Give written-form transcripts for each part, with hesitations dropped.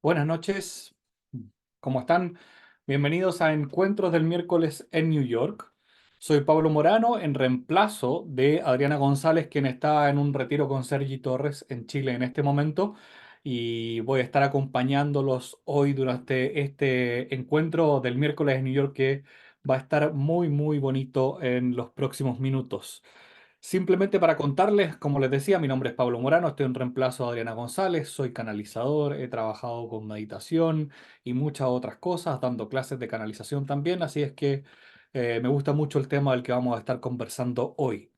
Buenas noches, ¿cómo están? Bienvenidos a Encuentros del miércoles en New York. Soy Pablo Morano, en reemplazo de Adriana González, quien está en un retiro con Sergi Torres en Chile en este momento, y voy a estar acompañándolos hoy durante este encuentro del miércoles en New York que va a estar muy, muy bonito en los próximos minutos. Simplemente para contarles, como les decía, mi nombre es Pablo Morano, estoy en reemplazo de Adriana González, soy canalizador, he trabajado con meditación y muchas otras cosas, dando clases de canalización también, así es que me gusta mucho el tema del que vamos a estar conversando hoy.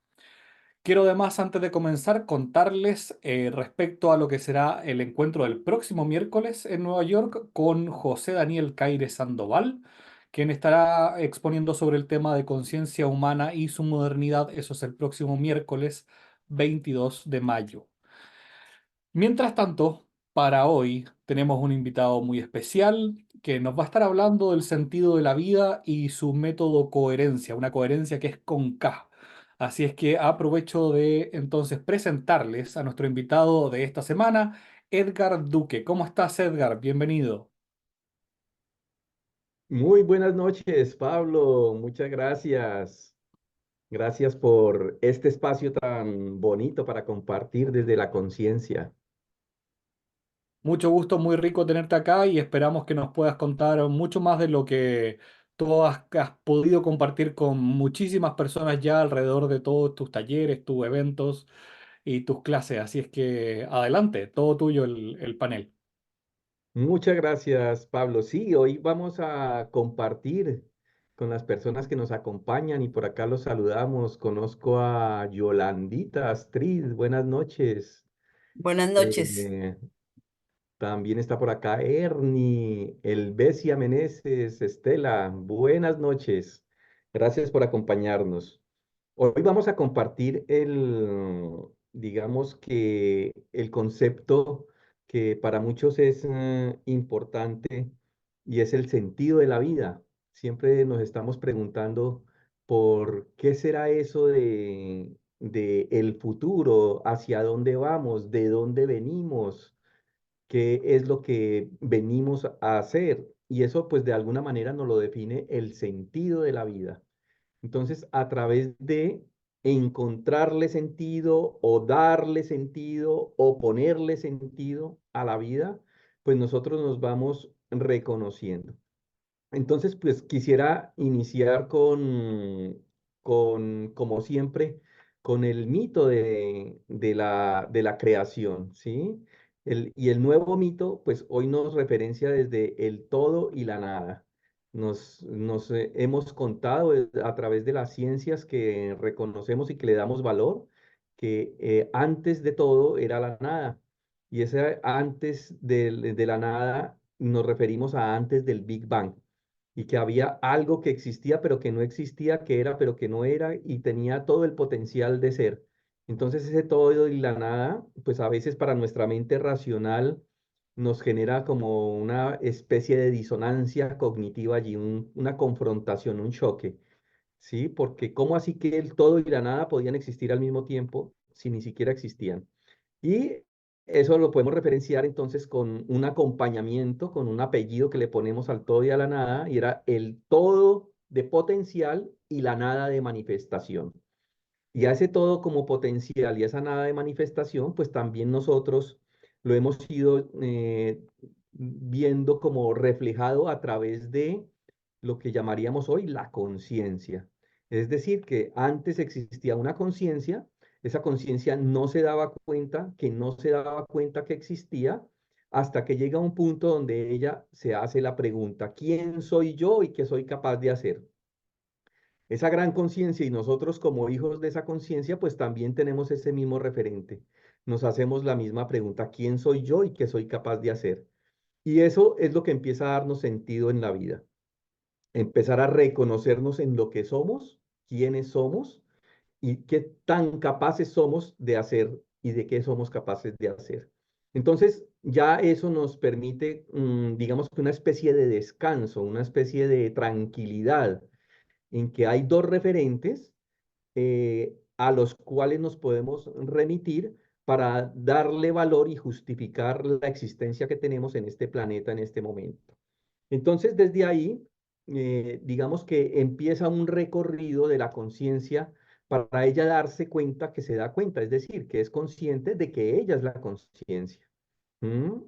Quiero además, antes de comenzar, contarles respecto a lo que será el encuentro del próximo miércoles en Nueva York con José Daniel Caire Sandoval, quien estará exponiendo sobre el tema de conciencia humana y su modernidad. Eso es el próximo miércoles 22 de mayo. Mientras tanto, para hoy tenemos un invitado muy especial que nos va a estar hablando del sentido de la vida y su método coherencia, una coherencia que es con K. Así es que aprovecho de entonces presentarles a nuestro invitado de esta semana, Edgar Duque. ¿Cómo estás, Edgar? Bienvenido. Muy buenas noches, Pablo. Muchas gracias. Gracias por este espacio tan bonito para compartir desde la conciencia. Mucho gusto, muy rico tenerte acá y esperamos que nos puedas contar mucho más de lo que tú has podido compartir con muchísimas personas ya alrededor de todos tus talleres, tus eventos y tus clases. Así es que adelante, todo tuyo el panel. Muchas gracias, Pablo. Sí, hoy vamos a compartir con las personas que nos acompañan y por acá los saludamos. Conozco a Yolandita Astrid. Buenas noches. Buenas noches. Eh, También está por acá Ernie, Elvesia Meneses, Estela. Buenas noches. Gracias por acompañarnos. Hoy vamos a compartir digamos que el concepto que para muchos es importante y es el sentido de la vida. Siempre nos estamos preguntando por qué será eso de el futuro, hacia dónde vamos, de dónde venimos, qué es lo que venimos a hacer. Y eso pues de alguna manera nos lo define el sentido de la vida. Entonces, a través de encontrarle sentido o darle sentido o ponerle sentido a la vida, pues nosotros nos vamos reconociendo. Entonces, pues quisiera iniciar como siempre, con el mito de la creación, ¿sí? Y el nuevo mito, pues hoy nos referencia desde el todo y la nada. Nos hemos contado a través de las ciencias que reconocemos y que le damos valor, que antes de todo era la nada. Y ese antes de la nada nos referimos a antes del Big Bang y que había algo que existía pero que no existía, que era pero que no era y tenía todo el potencial de ser. Entonces ese todo y la nada, pues a veces para nuestra mente racional nos genera como una especie de disonancia cognitiva allí, una confrontación, un choque, ¿sí? Porque ¿cómo así que el todo y la nada podían existir al mismo tiempo si ni siquiera existían? Y eso lo podemos referenciar entonces con un acompañamiento, con un apellido que le ponemos al todo y a la nada, y era el todo de potencial y la nada de manifestación. Y a ese todo como potencial y a esa nada de manifestación, pues también nosotros lo hemos ido viendo como reflejado a través de lo que llamaríamos hoy la conciencia. Es decir, que antes existía una conciencia, esa conciencia no se daba cuenta, que no se daba cuenta que existía, hasta que llega un punto donde ella se hace la pregunta, ¿quién soy yo y qué soy capaz de hacer? Esa gran conciencia y nosotros como hijos de esa conciencia, pues también tenemos ese mismo referente. Nos hacemos la misma pregunta, ¿quién soy yo y qué soy capaz de hacer? Y eso es lo que empieza a darnos sentido en la vida. Empezar a reconocernos en lo que somos, quiénes somos y qué tan capaces somos de hacer y de qué somos capaces de hacer. Entonces, ya eso nos permite, digamos que una especie de descanso, una especie de tranquilidad en que hay dos referentes a los cuales nos podemos remitir para darle valor y justificar la existencia que tenemos en este planeta en este momento. Entonces, desde ahí, digamos que empieza un recorrido de la conciencia para ella darse cuenta que se da cuenta, es decir, que es consciente de que ella es la conciencia.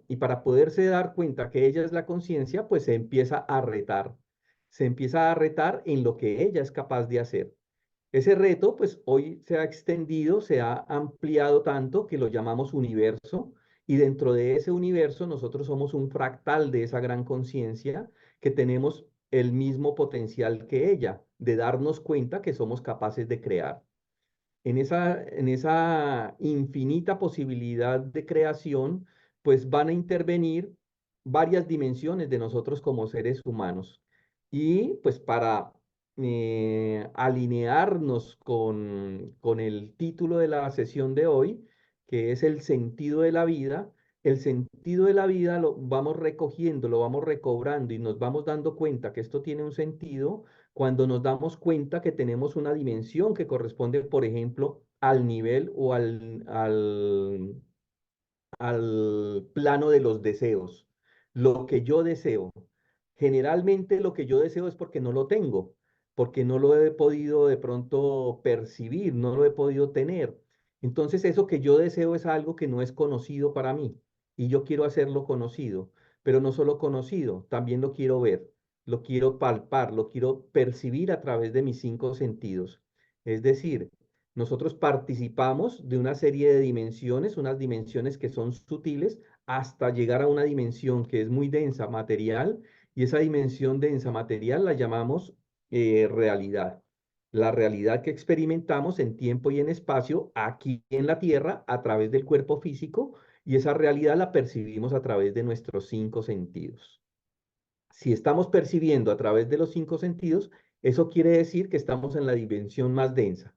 Y para poderse dar cuenta que ella es la conciencia, pues se empieza a retar. Se empieza a retar en lo que ella es capaz de hacer. Ese reto, pues hoy se ha extendido, se ha ampliado tanto que lo llamamos universo, y dentro de ese universo nosotros somos un fractal de esa gran conciencia que tenemos el mismo potencial que ella, de darnos cuenta que somos capaces de crear. En esa infinita posibilidad de creación, pues van a intervenir varias dimensiones de nosotros como seres humanos. Y pues para alinearnos con el título de la sesión de hoy, que es el sentido de la vida, el sentido de la vida lo vamos recogiendo, lo vamos recobrando y nos vamos dando cuenta que esto tiene un sentido cuando nos damos cuenta que tenemos una dimensión que corresponde, por ejemplo, al nivel o al plano de los deseos. Lo que yo deseo. Generalmente lo que yo deseo es porque no lo tengo, porque no lo he podido de pronto percibir, no lo he podido tener. Entonces eso que yo deseo es algo que no es conocido para mí y yo quiero hacerlo conocido, pero no solo conocido, también lo quiero ver, lo quiero palpar, lo quiero percibir a través de mis cinco sentidos. Es decir, nosotros participamos de una serie de dimensiones, unas dimensiones que son sutiles, hasta llegar a una dimensión que es muy densa, material, y esa dimensión densa material la llamamos realidad. La realidad que experimentamos en tiempo y en espacio aquí en la Tierra a través del cuerpo físico, y esa realidad la percibimos a través de nuestros cinco sentidos. Si estamos percibiendo a través de los cinco sentidos, eso quiere decir que estamos en la dimensión más densa.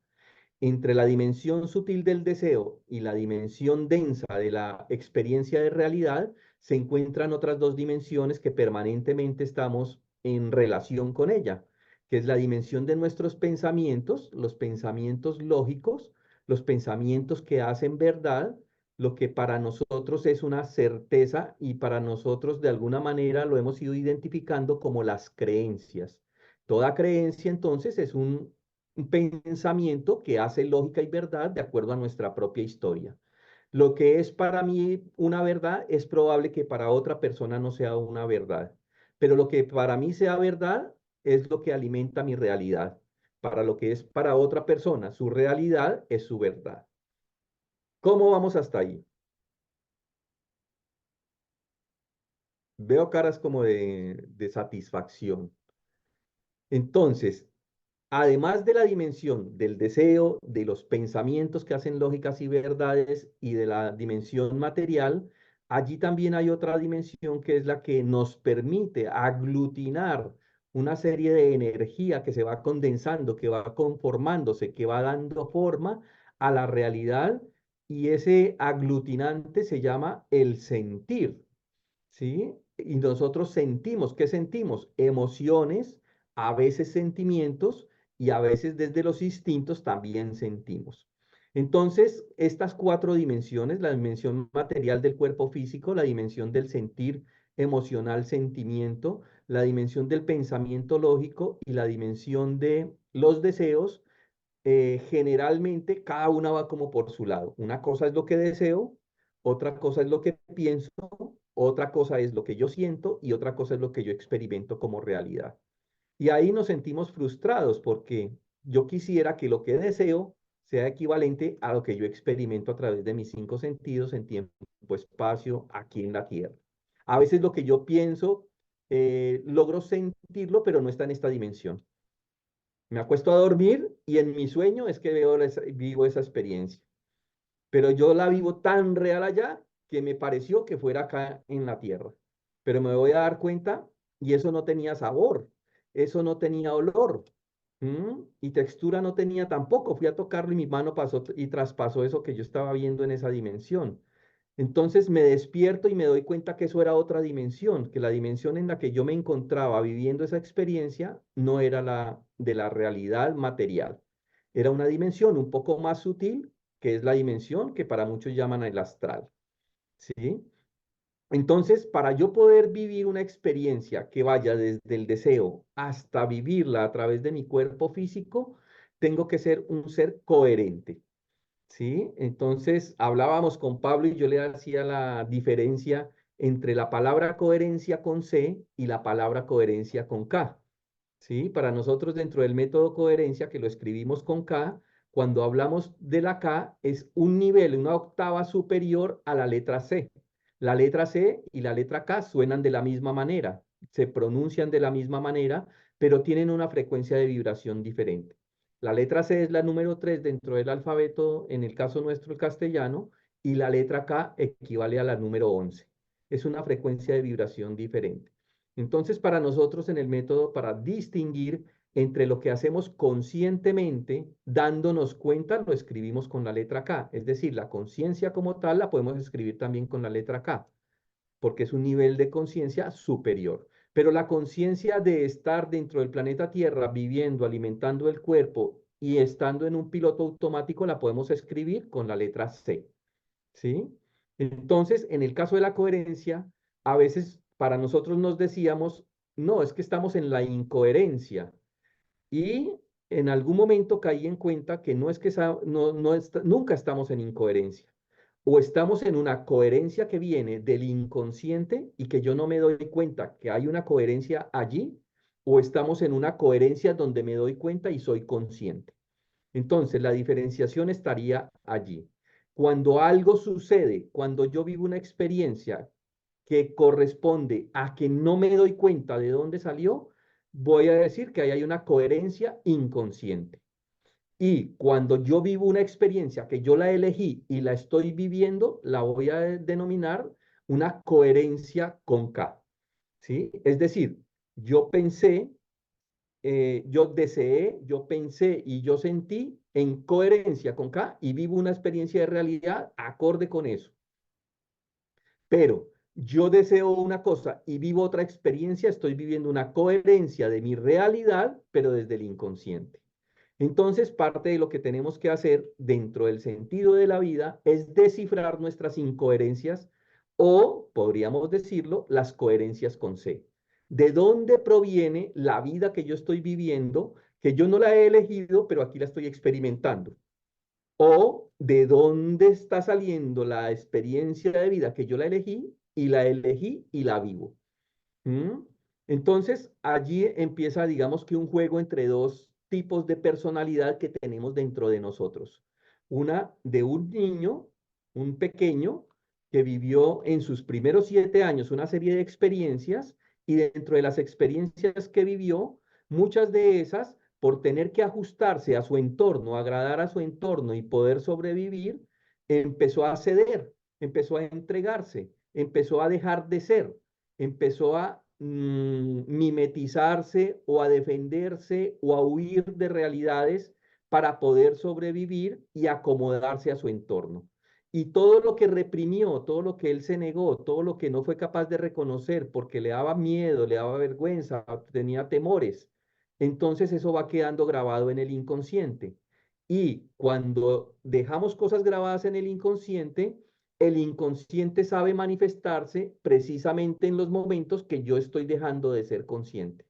Entre la dimensión sutil del deseo y la dimensión densa de la experiencia de realidad, se encuentran otras dos dimensiones que permanentemente estamos en relación con ella, que es la dimensión de nuestros pensamientos, los pensamientos lógicos, los pensamientos que hacen verdad, lo que para nosotros es una certeza y para nosotros de alguna manera lo hemos ido identificando como las creencias. Toda creencia entonces es un pensamiento que hace lógica y verdad de acuerdo a nuestra propia historia. Lo que es para mí una verdad es probable que para otra persona no sea una verdad, pero lo que para mí sea verdad es lo que alimenta mi realidad. Para lo que es para otra persona, su realidad es su verdad. ¿Cómo vamos hasta ahí? Veo caras como de satisfacción. Entonces, además de la dimensión del deseo, de los pensamientos que hacen lógicas y verdades y de la dimensión material, allí también hay otra dimensión que es la que nos permite aglutinar una serie de energía que se va condensando, que va conformándose, que va dando forma a la realidad, y ese aglutinante se llama el sentir. ¿Sí? Y nosotros sentimos, ¿qué sentimos? Emociones, a veces sentimientos y a veces desde los instintos también sentimos. Entonces, estas cuatro dimensiones, la dimensión material del cuerpo físico, la dimensión del sentir emocional, sentimiento, la dimensión del pensamiento lógico y la dimensión de los deseos, generalmente cada una va como por su lado. Una cosa es lo que deseo, otra cosa es lo que pienso, otra cosa es lo que yo siento y otra cosa es lo que yo experimento como realidad. Y ahí nos sentimos frustrados porque yo quisiera que lo que deseo sea equivalente a lo que yo experimento a través de mis cinco sentidos en tiempo, espacio, aquí en la Tierra. A veces lo que yo pienso, logro sentirlo, pero no está en esta dimensión. Me acuesto a dormir y en mi sueño es que vivo esa experiencia. Pero yo la vivo tan real allá que me pareció que fuera acá en la tierra. Pero me voy a dar cuenta y eso no tenía sabor, eso no tenía olor, y textura no tenía tampoco. Fui a tocarlo y mi mano pasó y traspasó eso que yo estaba viendo en esa dimensión. Entonces me despierto y me doy cuenta que eso era otra dimensión, que la dimensión en la que yo me encontraba viviendo esa experiencia no era la de la realidad material. Era una dimensión un poco más sutil, que es la dimensión que para muchos llaman el astral, ¿sí? Entonces, para yo poder vivir una experiencia que vaya desde el deseo hasta vivirla a través de mi cuerpo físico, tengo que ser un ser coherente. ¿Sí? Entonces, hablábamos con Pablo y yo le hacía la diferencia entre la palabra coherencia con C y la palabra coherencia con K. ¿Sí? Para nosotros dentro del método coherencia, que lo escribimos con K, cuando hablamos de la K es un nivel, una octava superior a la letra C. La letra C y la letra K suenan de la misma manera, se pronuncian de la misma manera, pero tienen una frecuencia de vibración diferente. La letra C es la número 3 dentro del alfabeto, en el caso nuestro el castellano, y la letra K equivale a la número 11. Es una frecuencia de vibración diferente. Entonces, para nosotros en el método, para distinguir entre lo que hacemos conscientemente, dándonos cuenta, lo escribimos con la letra K. Es decir, la conciencia como tal la podemos escribir también con la letra K, porque es un nivel de conciencia superior. Pero la conciencia de estar dentro del planeta Tierra, viviendo, alimentando el cuerpo y estando en un piloto automático, la podemos escribir con la letra C. ¿Sí? Entonces, en el caso de la coherencia, a veces para nosotros nos decíamos, no, es que estamos en la incoherencia. Y en algún momento caí en cuenta que no es que nunca estamos en incoherencia. O estamos en una coherencia que viene del inconsciente y que yo no me doy cuenta que hay una coherencia allí, o estamos en una coherencia donde me doy cuenta y soy consciente. Entonces, la diferenciación estaría allí. Cuando algo sucede, cuando yo vivo una experiencia que corresponde a que no me doy cuenta de dónde salió, voy a decir que ahí hay una coherencia inconsciente. Y cuando yo vivo una experiencia que yo la elegí y la estoy viviendo, la voy a denominar una coherencia con K. ¿Sí? Es decir, yo pensé, yo deseé, yo pensé y yo sentí en coherencia con K y vivo una experiencia de realidad acorde con eso. Pero yo deseo una cosa y vivo otra experiencia, estoy viviendo una coherencia de mi realidad, pero desde el inconsciente. Entonces, parte de lo que tenemos que hacer dentro del sentido de la vida es descifrar nuestras incoherencias o, podríamos decirlo, las coherencias con C. ¿De dónde proviene la vida que yo estoy viviendo, que yo no la he elegido, pero aquí la estoy experimentando? ¿O de dónde está saliendo la experiencia de vida que yo la elegí y la vivo? ¿Mm? Entonces, allí empieza, digamos que un juego entre dos tipos de personalidad que tenemos dentro de nosotros. Una de un niño, un pequeño, que vivió en sus primeros 7 años una serie de experiencias y dentro de las experiencias que vivió, muchas de esas, por tener que ajustarse a su entorno, agradar a su entorno y poder sobrevivir, empezó a ceder, empezó a entregarse, empezó a dejar de ser, empezó a mimetizarse o a defenderse o a huir de realidades para poder sobrevivir y acomodarse a su entorno. Y todo lo que reprimió, todo lo que él se negó, todo lo que no fue capaz de reconocer porque le daba miedo, le daba vergüenza, tenía temores, entonces eso va quedando grabado en el inconsciente. Y cuando dejamos cosas grabadas en el inconsciente sabe manifestarse precisamente en los momentos que yo estoy dejando de ser consciente.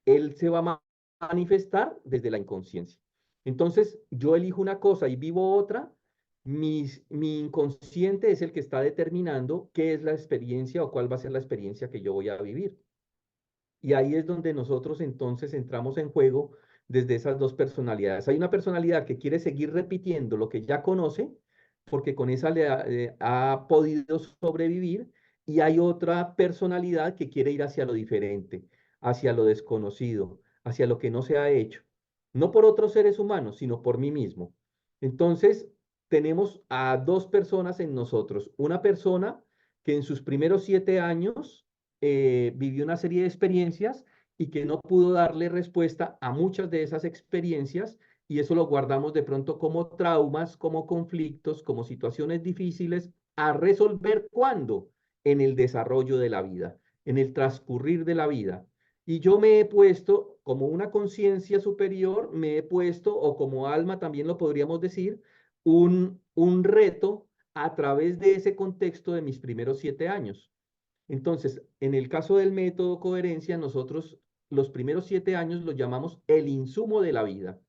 Él se va a manifestar desde la inconsciencia. Entonces, yo elijo una cosa y vivo otra, mi inconsciente es el que está determinando qué es la experiencia o cuál va a ser la experiencia que yo voy a vivir. Y ahí es donde nosotros entonces entramos en juego desde esas dos personalidades. Hay una personalidad que quiere seguir repitiendo lo que ya conoce, porque con esa ha podido sobrevivir, y hay otra personalidad que quiere ir hacia lo diferente, hacia lo desconocido, hacia lo que no se ha hecho, no por otros seres humanos, sino por mí mismo. Entonces, tenemos a dos personas en nosotros. Una persona que en sus primeros 7 años vivió una serie de experiencias y que no pudo darle respuesta a muchas de esas experiencias y eso lo guardamos de pronto como traumas, como conflictos, como situaciones difíciles a resolver cuando en el desarrollo de la vida, en el transcurrir de la vida. Y yo me he puesto como una conciencia superior, me he puesto, o como alma también lo podríamos decir, un reto a través de ese contexto de mis primeros 7 años. Entonces, en el caso del método coherencia, nosotros los primeros 7 años los llamamos el insumo de la vida,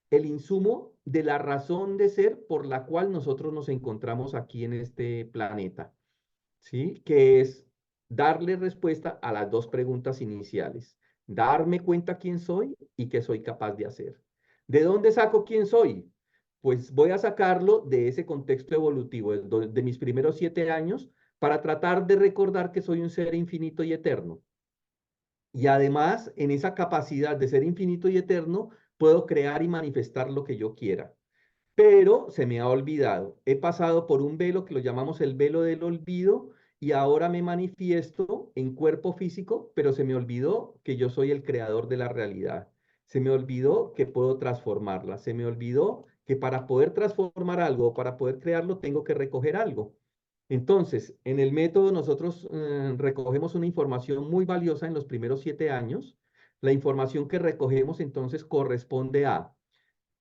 el insumo de la razón de ser por la cual nosotros nos encontramos aquí en este planeta, ¿sí? Que es darle respuesta a las dos preguntas iniciales, darme cuenta quién soy y qué soy capaz de hacer. ¿De dónde saco quién soy? Pues voy a sacarlo de ese contexto evolutivo, de mis primeros 7 años, para tratar de recordar que soy un ser infinito y eterno. Y además, en esa capacidad de ser infinito y eterno, puedo crear y manifestar lo que yo quiera. Pero se me ha olvidado. He pasado por un velo que lo llamamos el velo del olvido y ahora me manifiesto en cuerpo físico, pero se me olvidó que yo soy el creador de la realidad. Se me olvidó que puedo transformarla. Se me olvidó que para poder transformar algo o para poder crearlo tengo que recoger algo. Entonces, en el método nosotros recogemos una información muy valiosa en los primeros 7 años. La información que recogemos entonces corresponde a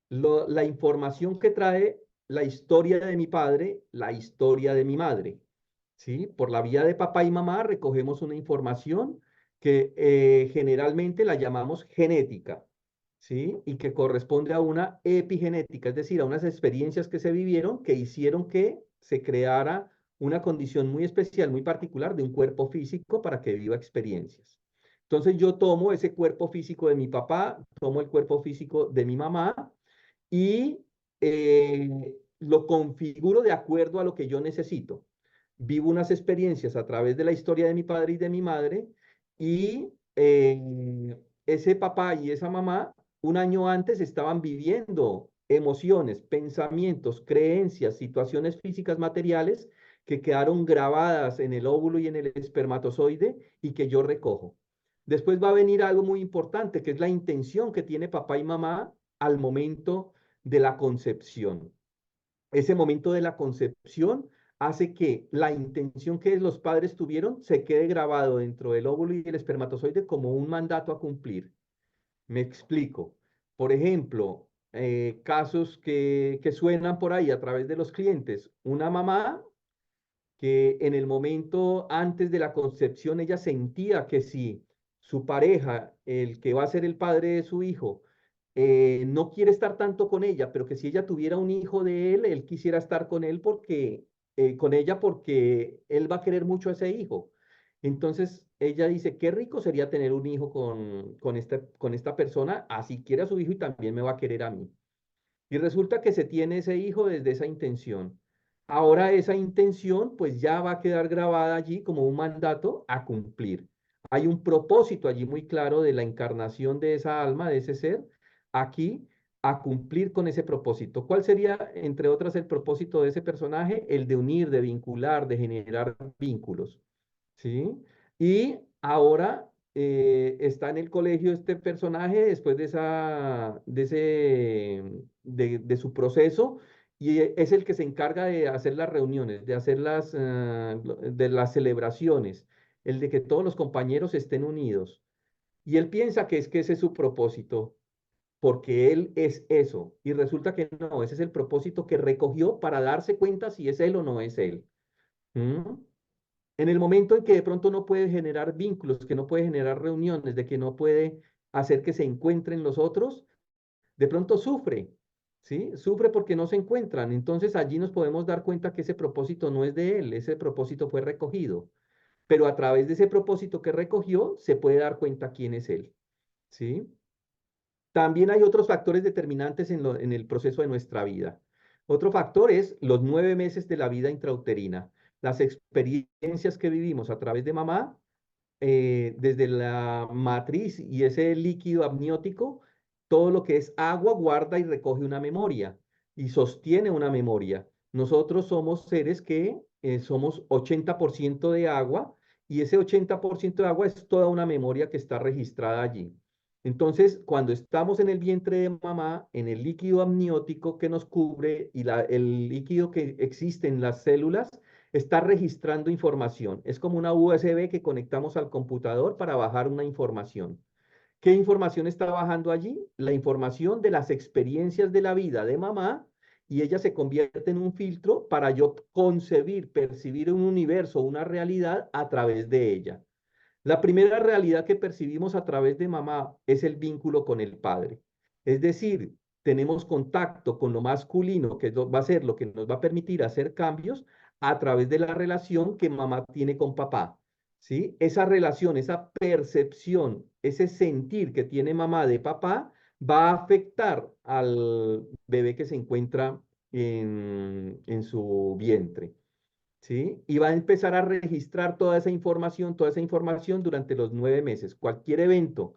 la información que trae la historia de mi padre, la historia de mi madre. ¿Sí? Por la vía de papá y mamá recogemos una información que generalmente la llamamos genética, ¿sí? Y que corresponde a una epigenética, es decir, a unas experiencias que se vivieron que hicieron que se creara una condición muy especial, muy particular de un cuerpo físico para que viva experiencias. Entonces yo tomo ese cuerpo físico de mi papá, tomo el cuerpo físico de mi mamá y lo configuro de acuerdo a lo que yo necesito. Vivo unas experiencias a través de la historia de mi padre y de mi madre y ese papá y esa mamá un año antes estaban viviendo emociones, pensamientos, creencias, situaciones físicas materiales que quedaron grabadas en el óvulo y en el espermatozoide y que yo recojo. Después va a venir algo muy importante, que es la intención que tiene papá y mamá al momento de la concepción. Ese momento de la concepción hace que la intención que los padres tuvieron se quede grabado dentro del óvulo y el espermatozoide como un mandato a cumplir. Me explico. Por ejemplo, casos que suenan por ahí a través de los clientes. Una mamá que en el momento antes de la concepción ella sentía que si su pareja, el que va a ser el padre de su hijo, no quiere estar tanto con ella, pero que si ella tuviera un hijo de él, él quisiera estar con él porque, con ella porque él va a querer mucho a ese hijo. Entonces ella dice, qué rico sería tener un hijo con esta persona, así quiere a su hijo y también me va a querer a mí. Y resulta que se tiene ese hijo desde esa intención. Ahora esa intención pues ya va a quedar grabada allí como un mandato a cumplir. Hay un propósito allí muy claro de la encarnación de esa alma, de ese ser, aquí a cumplir con ese propósito. ¿Cuál sería, entre otras, el propósito de ese personaje? El de unir, de vincular, de generar vínculos. ¿Sí? Y ahora está en el colegio este personaje después de su proceso y es el que se encarga de hacer las reuniones, de hacer de las celebraciones, el de que todos los compañeros estén unidos. Y él piensa que ese es su propósito, porque él es eso. Y resulta que no, ese es el propósito que recogió para darse cuenta si es él o no es él. ¿Mm? En el momento en que de pronto no puede generar vínculos, que no puede generar reuniones, de que no puede hacer que se encuentren los otros, de pronto sufre, ¿sí? Sufre porque no se encuentran. Entonces allí nos podemos dar cuenta que ese propósito no es de él, ese propósito fue recogido. Pero a través de ese propósito que recogió, se puede dar cuenta quién es él, ¿sí? También hay otros factores determinantes en el proceso de nuestra vida. Otro factor es los 9 meses de la vida intrauterina, las experiencias que vivimos a través de mamá, desde la matriz y ese líquido amniótico, todo lo que es agua guarda y recoge una memoria y sostiene una memoria. Nosotros somos seres que somos 80% de agua y ese 80% de agua es toda una memoria que está registrada allí. Entonces, cuando estamos en el vientre de mamá, en el líquido amniótico que nos cubre y el líquido que existe en las células, está registrando información. Es como una USB que conectamos al computador para bajar una información. ¿Qué información está bajando allí? La información de las experiencias de la vida de mamá y ella se convierte en un filtro para yo concebir, percibir un universo, una realidad a través de ella. La primera realidad que percibimos a través de mamá es el vínculo con el padre. Es decir, tenemos contacto con lo masculino, que va a ser lo que nos va a permitir hacer cambios a través de la relación que mamá tiene con papá. ¿Sí? Esa relación, esa percepción, ese sentir que tiene mamá de papá va a afectar al bebé que se encuentra en su vientre. ¿Sí? Y va a empezar a registrar toda esa información durante los 9 meses. Cualquier evento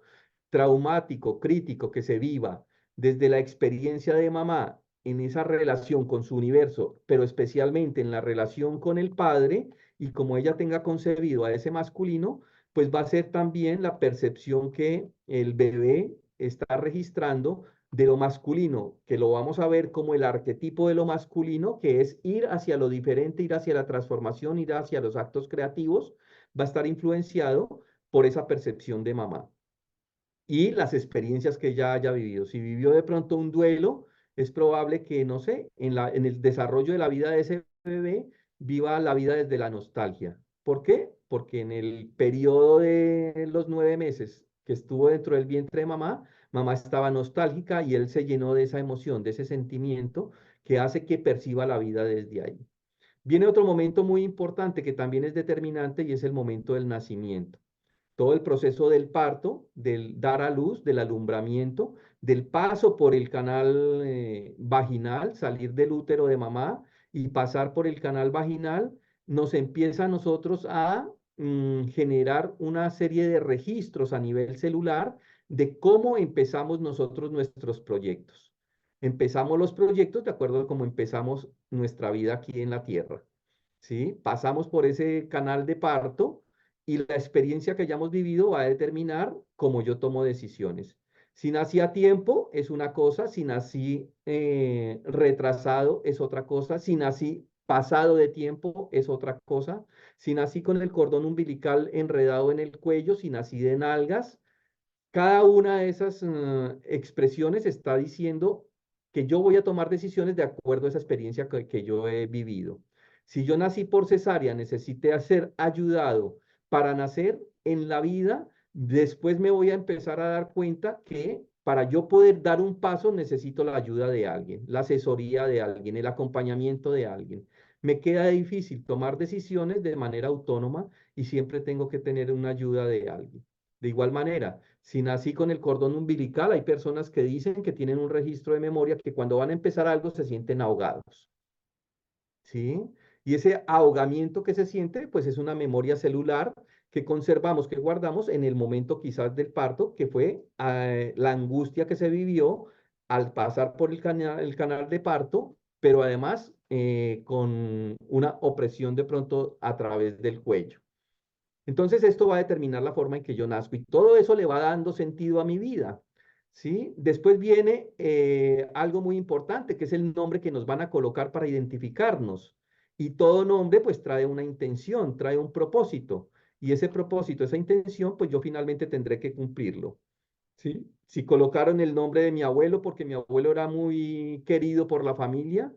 traumático, crítico que se viva desde la experiencia de mamá en esa relación con su universo, pero especialmente en la relación con el padre, y como ella tenga concebido a ese masculino, pues va a ser también la percepción que el bebé está registrando de lo masculino, que lo vamos a ver como el arquetipo de lo masculino, que es ir hacia lo diferente, ir hacia la transformación, ir hacia los actos creativos, va a estar influenciado por esa percepción de mamá y las experiencias que ella haya vivido. Si vivió de pronto un duelo, es probable que, no sé, en el desarrollo de la vida de ese bebé, viva la vida desde la nostalgia. ¿Por qué? Porque en el periodo de los 9 meses que estuvo dentro del vientre de mamá, mamá estaba nostálgica y él se llenó de esa emoción, de ese sentimiento que hace que perciba la vida desde ahí. Viene otro momento muy importante que también es determinante y es el momento del nacimiento. Todo el proceso del parto, del dar a luz, del alumbramiento, del paso por el canal vaginal, salir del útero de mamá y pasar por el canal vaginal, nos empieza a nosotros a generar una serie de registros a nivel celular de cómo empezamos nosotros nuestros proyectos. Empezamos los proyectos de acuerdo a cómo empezamos nuestra vida aquí en la Tierra. ¿Sí? Pasamos por ese canal de parto y la experiencia que hayamos vivido va a determinar cómo yo tomo decisiones. Si nací a tiempo es una cosa, si nací retrasado es otra cosa, si nací pasado de tiempo es otra cosa, si nací con el cordón umbilical enredado en el cuello, si nací de nalgas, cada una de esas expresiones está diciendo que yo voy a tomar decisiones de acuerdo a esa experiencia que yo he vivido. Si yo nací por cesárea, necesité ser ayudado para nacer en la vida, después me voy a empezar a dar cuenta que para yo poder dar un paso necesito la ayuda de alguien, la asesoría de alguien, el acompañamiento de alguien. Me queda difícil tomar decisiones de manera autónoma y siempre tengo que tener una ayuda de alguien. De igual manera, si nací con el cordón umbilical, hay personas que dicen que tienen un registro de memoria que cuando van a empezar algo se sienten ahogados, ¿sí? Y ese ahogamiento que se siente, pues es una memoria celular que conservamos, que guardamos en el momento quizás del parto, que fue la angustia que se vivió al pasar por el canal de parto, pero además con una opresión de pronto a través del cuello. Entonces esto va a determinar la forma en que yo nazco y todo eso le va dando sentido a mi vida, ¿sí? Después viene algo muy importante, que es el nombre que nos van a colocar para identificarnos. Y todo nombre pues trae una intención, trae un propósito. Y ese propósito, esa intención, pues yo finalmente tendré que cumplirlo. ¿Sí? Si colocaron el nombre de mi abuelo porque mi abuelo era muy querido por la familia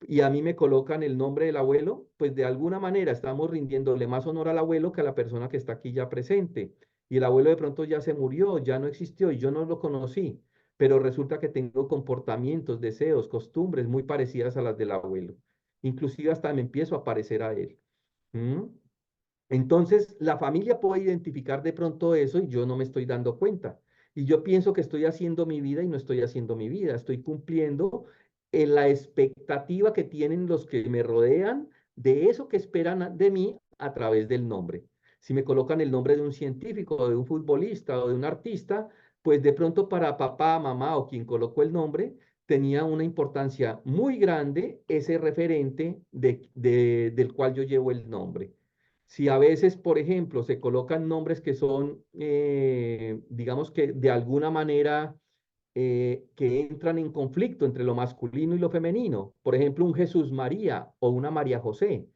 y a mí me colocan el nombre del abuelo, pues de alguna manera estamos rindiéndole más honor al abuelo que a la persona que está aquí ya presente. Y el abuelo de pronto ya se murió, ya no existió y yo no lo conocí, pero resulta que tengo comportamientos, deseos, costumbres muy parecidas a las del abuelo. Inclusive hasta me empiezo a parecer a él. ¿Mm? Entonces, la familia puede identificar de pronto eso y yo no me estoy dando cuenta. Y yo pienso que estoy haciendo mi vida y no estoy haciendo mi vida. Estoy cumpliendo en la expectativa que tienen los que me rodean de eso que esperan de mí a través del nombre. Si me colocan el nombre de un científico o de un futbolista o de un artista, pues de pronto para papá, mamá o quien colocó el nombre, tenía una importancia muy grande ese referente del cual yo llevo el nombre. Si a veces, por ejemplo, se colocan nombres que son, digamos que de alguna manera, que entran en conflicto entre lo masculino y lo femenino, por ejemplo, un Jesús María o una María José,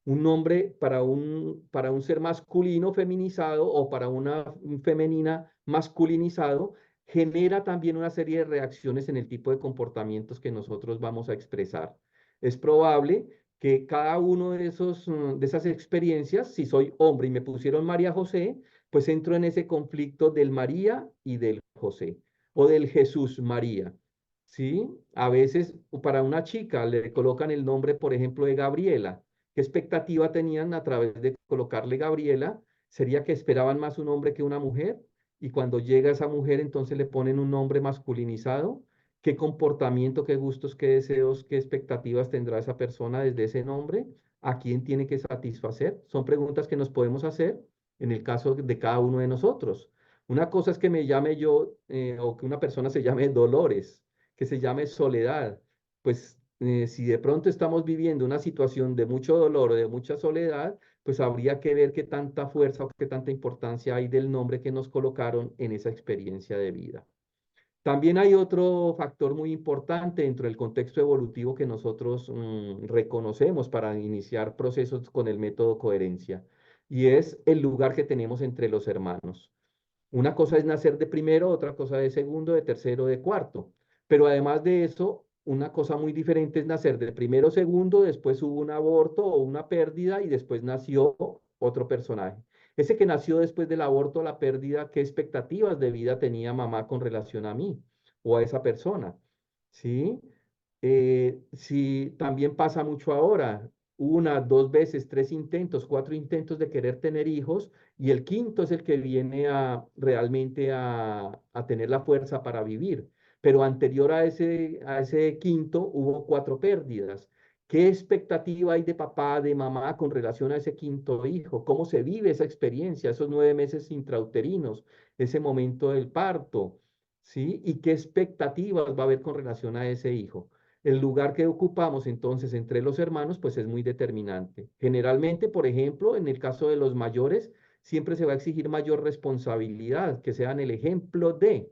un nombre para un ser masculino feminizado o para una femenina masculinizado, genera también una serie de reacciones en el tipo de comportamientos que nosotros vamos a expresar. Es probable que cada uno de de esas experiencias, si soy hombre y me pusieron María José, pues entro en ese conflicto del María y del José, o del Jesús María. ¿Sí? A veces para una chica le colocan el nombre, por ejemplo, de Gabriela. ¿Qué expectativa tenían a través de colocarle Gabriela? ¿Sería que esperaban más un hombre que una mujer? Y cuando llega esa mujer, entonces le ponen un nombre masculinizado. ¿Qué comportamiento, qué gustos, qué deseos, qué expectativas tendrá esa persona desde ese nombre? ¿A quién tiene que satisfacer? Son preguntas que nos podemos hacer en el caso de cada uno de nosotros. Una cosa es que me llame yo o que una persona se llame Dolores, que se llame Soledad. Pues si de pronto estamos viviendo una situación de mucho dolor o de mucha soledad, pues habría que ver qué tanta fuerza o qué tanta importancia hay del nombre que nos colocaron en esa experiencia de vida. También hay otro factor muy importante dentro del contexto evolutivo que nosotros reconocemos para iniciar procesos con el método coherencia, y es el lugar que tenemos entre los hermanos. Una cosa es nacer de primero, otra cosa de segundo, de tercero, de cuarto. Pero además de eso, una cosa muy diferente es nacer de primero, segundo, después hubo un aborto o una pérdida y después nació otro personaje. Ese que nació después del aborto o la pérdida, ¿qué expectativas de vida tenía mamá con relación a mí o a esa persona? ¿Sí? Sí, también pasa mucho ahora, una, dos veces, tres intentos, cuatro intentos de querer tener hijos y el quinto es el que viene a realmente a tener la fuerza para vivir. Pero anterior a ese quinto hubo cuatro pérdidas. ¿Qué expectativa hay de papá, de mamá con relación a ese quinto hijo? ¿Cómo se vive esa experiencia, esos 9 meses intrauterinos, ese momento del parto? ¿Sí? ¿Y qué expectativas va a haber con relación a ese hijo? El lugar que ocupamos entonces entre los hermanos, pues es muy determinante. Generalmente, por ejemplo, en el caso de los mayores, siempre se va a exigir mayor responsabilidad, que sean el ejemplo de,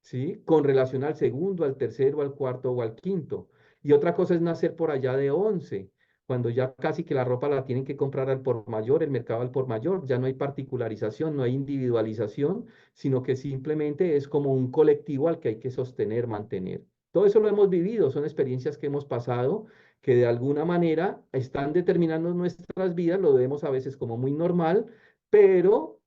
¿sí? Con relación al segundo, al tercero, al cuarto o al quinto. Y otra cosa es nacer por allá de 11, cuando ya casi que la ropa la tienen que comprar al por mayor, el mercado al por mayor, ya no hay particularización, no hay individualización, sino que simplemente es como un colectivo al que hay que sostener, mantener. Todo eso lo hemos vivido, son experiencias que hemos pasado que de alguna manera están determinando nuestras vidas, lo vemos a veces como muy normal, pero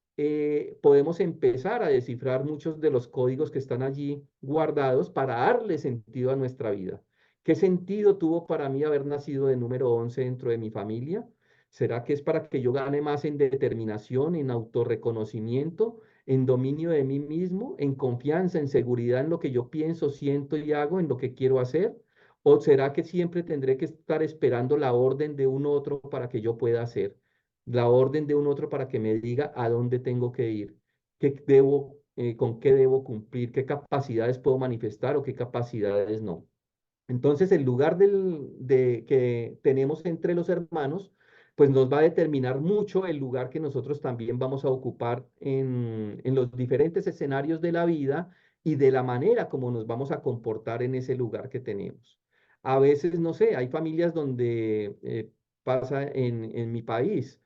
podemos empezar a descifrar muchos de los códigos que están allí guardados para darle sentido a nuestra vida. ¿Qué sentido tuvo para mí haber nacido de número 11 dentro de mi familia? ¿Será que es para que yo gane más en determinación, en autorreconocimiento, en dominio de mí mismo, en confianza, en seguridad en lo que yo pienso, siento y hago, en lo que quiero hacer? ¿O será que siempre tendré que estar esperando la orden de un otro para que yo pueda hacer? La orden de un otro para que me diga a dónde tengo que ir, con qué debo cumplir, qué capacidades puedo manifestar o qué capacidades no. Entonces, el lugar que tenemos entre los hermanos, pues nos va a determinar mucho el lugar que nosotros también vamos a ocupar en los diferentes escenarios de la vida y de la manera como nos vamos a comportar en ese lugar que tenemos. A veces, no sé, hay familias donde pasa en mi país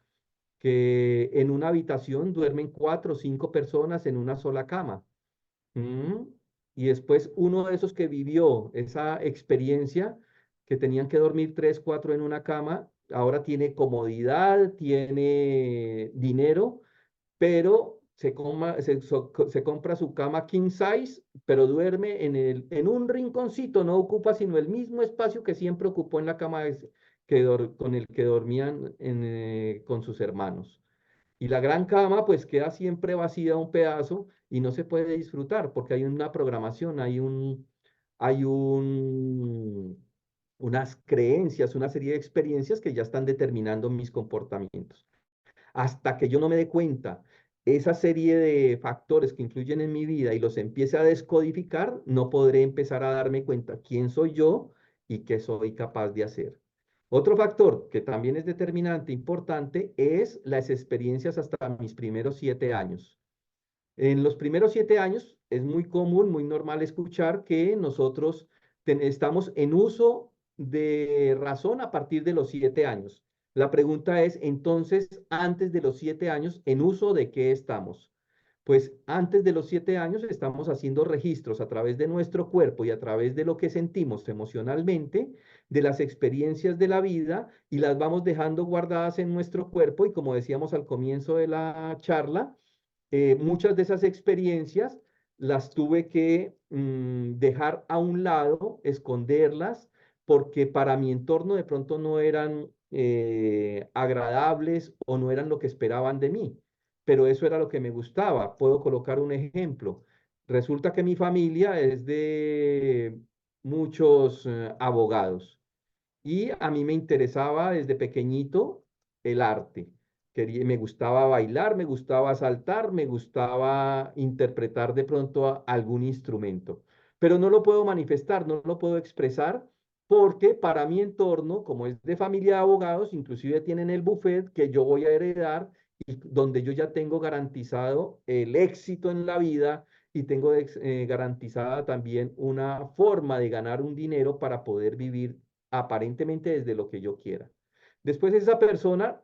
que en una habitación duermen cuatro o cinco personas en una sola cama. ¿Mm? Y después uno de esos que vivió esa experiencia, que tenían que dormir tres, cuatro en una cama, ahora tiene comodidad, tiene dinero, pero se compra su cama king size, pero duerme en un rinconcito, no ocupa sino el mismo espacio que siempre ocupó en la cama con el que dormían con sus hermanos. Y la gran cama pues queda siempre vacía un pedazo y no se puede disfrutar porque hay una programación, hay unas creencias, una serie de experiencias que ya están determinando mis comportamientos. Hasta que yo no me dé cuenta esa serie de factores que influyen en mi vida y los empiece a descodificar, no podré empezar a darme cuenta quién soy yo y qué soy capaz de hacer. Otro factor que también es determinante, importante, es las experiencias hasta mis primeros 7 años. En los primeros 7 años es muy común, muy normal escuchar que nosotros estamos en uso de razón a partir de los 7 años. La pregunta es, entonces, antes de los 7 años, ¿en uso de qué estamos? Pues antes de los 7 años estamos haciendo registros a través de nuestro cuerpo y a través de lo que sentimos emocionalmente, de las experiencias de la vida y las vamos dejando guardadas en nuestro cuerpo y como decíamos al comienzo de la charla, muchas de esas experiencias las tuve que dejar a un lado, esconderlas, porque para mi entorno de pronto no eran agradables o no eran lo que esperaban de mí, pero eso era lo que me gustaba. Puedo colocar un ejemplo. Resulta que mi familia es de muchos abogados. Y a mí me interesaba desde pequeñito el arte. Me gustaba bailar, me gustaba saltar, me gustaba interpretar de pronto algún instrumento. Pero no lo puedo manifestar, no lo puedo expresar porque para mi entorno, como es de familia de abogados, inclusive tienen el buffet que yo voy a heredar y donde yo ya tengo garantizado el éxito en la vida y tengo garantizada también una forma de ganar un dinero para poder vivir aparentemente desde lo que yo quiera. Después esa persona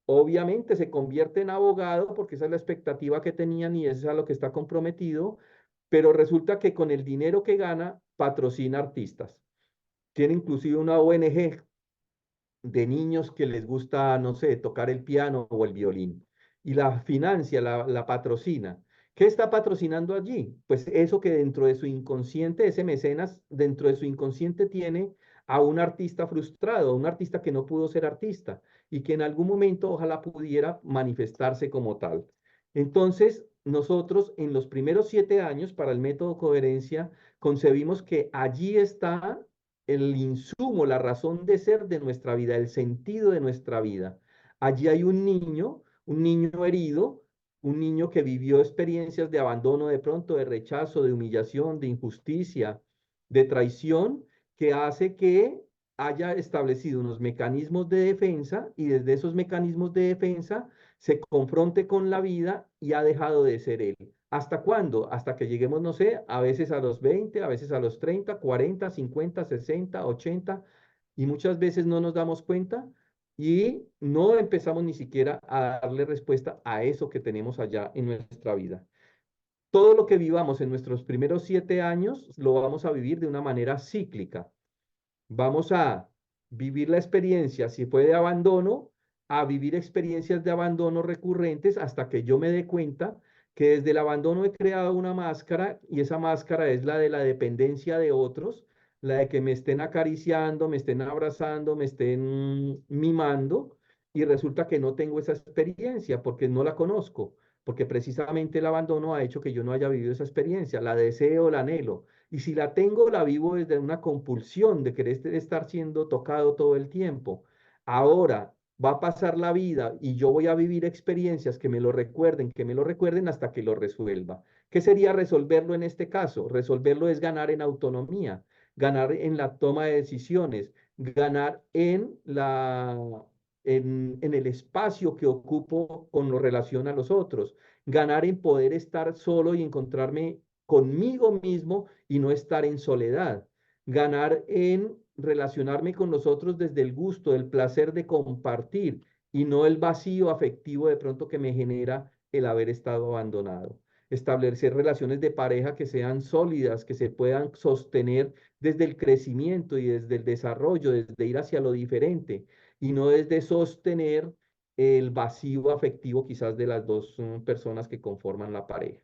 obviamente se convierte en abogado porque esa es la expectativa que tenían y eso es a lo que está comprometido, pero resulta que con el dinero que gana patrocina artistas. Tiene inclusive una ONG de niños que les gusta, no sé, tocar el piano o el violín. Y la financia, la patrocina. ¿Qué está patrocinando allí? Pues eso que dentro de su inconsciente, ese mecenas, dentro de su inconsciente tiene a un artista frustrado, a un artista que no pudo ser artista y que en algún momento ojalá pudiera manifestarse como tal. Entonces, nosotros en los primeros 7 años para el método coherencia concebimos que allí está el insumo, la razón de ser de nuestra vida, el sentido de nuestra vida. Allí hay un niño herido, un niño que vivió experiencias de abandono de pronto, de rechazo, de humillación, de injusticia, de traición, que hace que haya establecido unos mecanismos de defensa y desde esos mecanismos de defensa se confronte con la vida y ha dejado de ser él. ¿Hasta cuándo? Hasta que lleguemos, no sé, a veces a los 20, a veces a los 30, 40, 50, 60, 80, y muchas veces no nos damos cuenta y no empezamos ni siquiera a darle respuesta a eso que tenemos allá en nuestra vida. Todo lo que vivamos en nuestros primeros 7 años lo vamos a vivir de una manera cíclica. Vamos a vivir la experiencia, si fue de abandono, a vivir experiencias de abandono recurrentes hasta que yo me dé cuenta que desde el abandono he creado una máscara y esa máscara es la de la dependencia de otros, la de que me estén acariciando, me estén abrazando, me estén mimando y resulta que no tengo esa experiencia porque no la conozco, porque precisamente el abandono ha hecho que yo no haya vivido esa experiencia, la deseo, la anhelo. Y si la tengo, la vivo desde una compulsión de querer estar siendo tocado todo el tiempo. Ahora va a pasar la vida y yo voy a vivir experiencias que me lo recuerden hasta que lo resuelva. ¿Qué sería resolverlo en este caso? Resolverlo es ganar en autonomía, ganar en la toma de decisiones, ganar en el espacio que ocupo con relación a los otros, ganar en poder estar solo y encontrarme conmigo mismo y no estar en soledad. Ganar en relacionarme con los otros desde el gusto, el placer de compartir y no el vacío afectivo de pronto que me genera el haber estado abandonado. Establecer relaciones de pareja que sean sólidas, que se puedan sostener desde el crecimiento y desde el desarrollo, desde ir hacia lo diferente y no desde sostener el vacío afectivo quizás de las dos personas que conforman la pareja.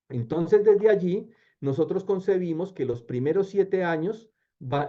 Entonces, desde allí, nosotros concebimos que los primeros 7 años